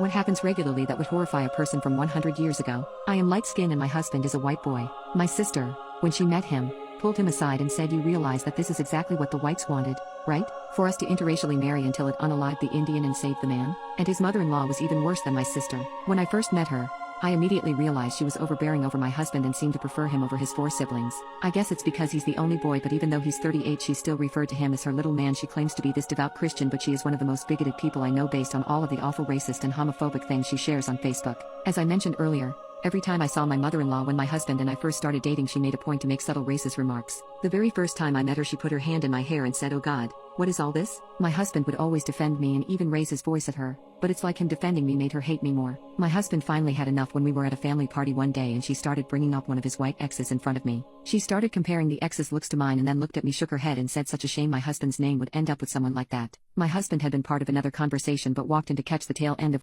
What happens regularly that would horrify a person from 100 years ago? I am light-skinned and my husband is a white boy. My sister, when she met him, pulled him aside and said, "You realize that this is exactly what the whites wanted, right? For us to interracially marry until it unalived the Indian and saved the man?" And his mother-in-law was even worse than my sister. When I first met her, I immediately realized she was overbearing over my husband and seemed to prefer him over his 4 siblings. I guess it's because he's the only boy, but even though he's 38 she still referred to him as her little man. She claims to be this devout Christian, but she is one of the most bigoted people I know based on all of the awful racist and homophobic things she shares on Facebook. As I mentioned earlier, every time I saw my mother-in-law when my husband and I first started dating, she made a point to make subtle racist remarks. The very first time I met her, she put her hand in my hair and said, "Oh God, what is all this?" My husband would always defend me and even raise his voice at her, but it's like him defending me made her hate me more. My husband finally had enough when we were at a family party one day and she started bringing up one of his white exes in front of me. She started comparing the ex's looks to mine and then looked at me, shook her head and said, "Such a shame my husband's name would end up with someone like that." My husband had been part of another conversation but walked in to catch the tail end of